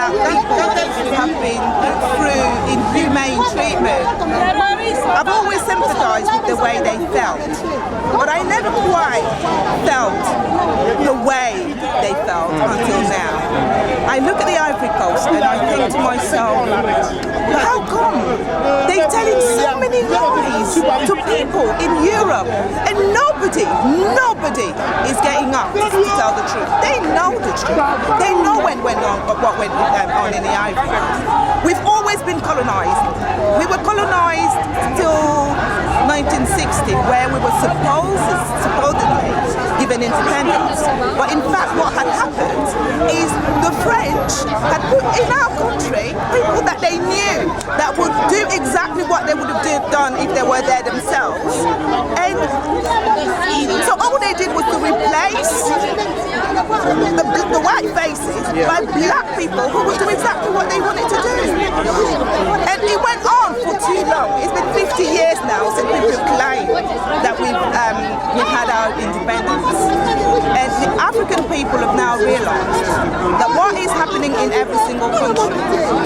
black people have been through inhumane treatment. I've always sympathized with the way they felt, but I never quite felt the way they felt until now. I look at the Ivory Coast and I think to myself, how come they're telling so many lies to people in Europe and nobody is getting up to tell the truth. They know the truth. They know what went on in the Ivory Coast. We've always been colonized. We were colonized till 1960, where we were supposedly given independence. But in fact, what had happened is the French had put in our country people that they knew that would do exactly what they would have done if they were there themselves. And so all they did was to replace the white faces by black people who would do exactly what they wanted to do. And it went on for too long. It's been 50 years now since people claim that we've had our independence. And the African people have now realized that what is happening in every single country,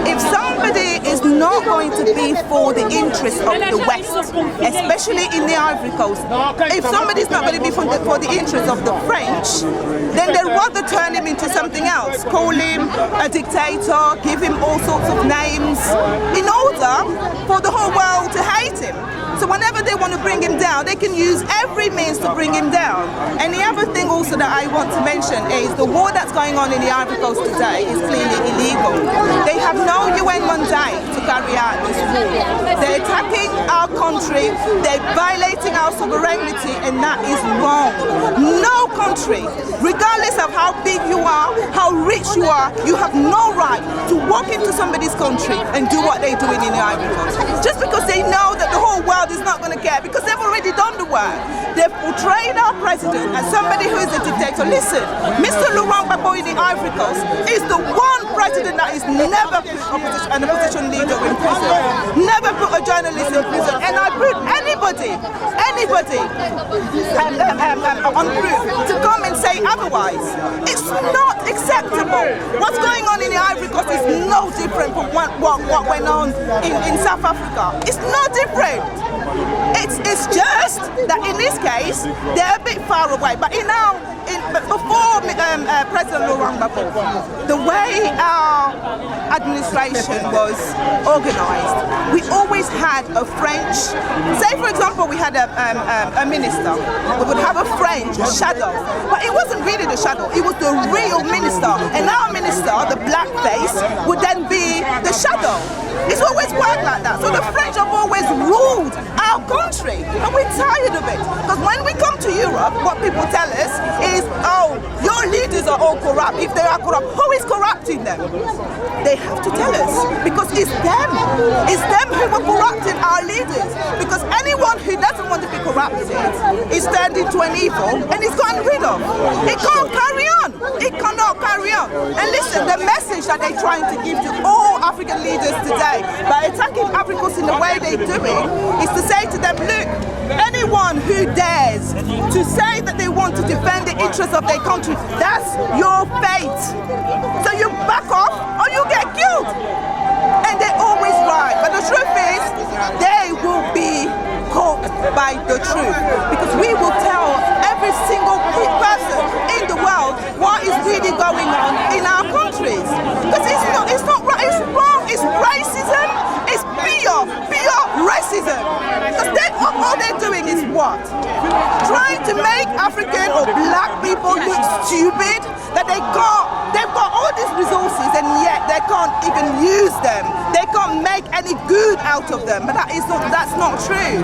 if somebody is not going to be for the interests of the West, especially in the Ivory Coast, if somebody's not going to be for the interests of the French, then they'd rather turn him into something else, call him a dictator, give him all sorts of names, in order for the whole world to hate him. So whenever they want to bring him down, they can use every means to bring him down. And the other thing also that I want to mention is the war that's going on in the Ivory Coast today is clearly illegal. They have no UN mandate to carry out this war. They're attacking our country, they're violating our sovereignty, and that is wrong. No country, regardless of how big you are, how rich you are, you have no right to walk into somebody's country and do what they're doing in the Ivory Coast. Just because they know that the whole world is not going to care, because they've already done the work. They've portrayed our president as somebody who is a dictator. Listen, Mr. Gbagbo in the Ivory Coast is the one president that is never put an opposition leader in prison, never put a journalist in prison, and I put anybody on proof to come and say otherwise. It's not acceptable. What's going on in the Ivory Coast is no different from what went on in South Africa. It's no different. It's just that in this case, they're a bit far away. But before President Gbagbo, the way our administration was organized, we always had a French, say for example we had a minister, we would have a French shadow, but it wasn't really the shadow, it was the real minister, and our minister, the black face, would then be the shadow. It's always worked like that. So the French have always ruled our country, and we're tired of it. Because when we come to Europe, what people tell us is, oh, your leaders are all corrupt. If they are corrupt, who is corrupting them? They have to tell us, because it's them. It's them who are corrupting our leaders. Because anyone who doesn't want to be corrupted is turned into an evil and is gotten rid of. It can't carry on. It cannot carry on. And listen, the message that they're trying to give to all African leaders today by attacking Africans in the way they're doing is to say to them, look, anyone who dares to say that they want to defend the interests of their country, that's your fate. So you back off or you get killed. And they're always right. But the truth is, they will be caught by the truth. Because we will tell every single person in the world what is really going on in our countries. Because it's not right, it's wrong, it's racism, it's pure racism. Because all they're doing is what? Trying to make African or black people look stupid, that they've got all these resources and yet they can't even use them. They can't make any good out of them. But that's not true.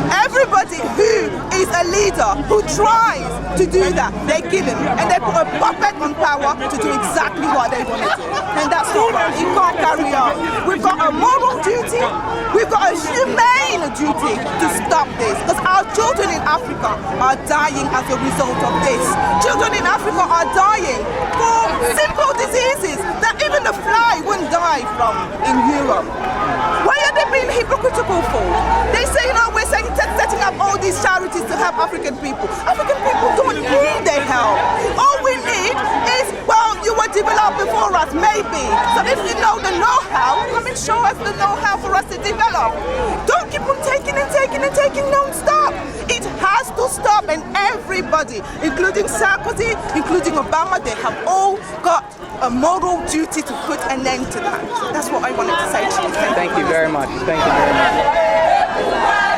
Everybody who is a leader who tries to do that, they kill him. And they put a puppet on power to do exactly what they want to do. And that's not right. It can't carry on. We've got a moral duty. We've got a humane duty to stop this. Because our children in Africa are dying as a result of this. Children in Africa are dying for simple diseases that even the fly wouldn't die from in Europe. Why are they being hypocritical for? They say, we're setting up all these charities to help African people. African people don't need their help. All we need is, well, you were developed before us, maybe. So if and show us the know-how for us to develop. Don't keep on taking and taking and taking non-stop. It has to stop, and everybody, including Sarkozy, including Obama, they have all got a moral duty to put an end to that. That's what I wanted to say to you. Thank you very much. Thank you very much.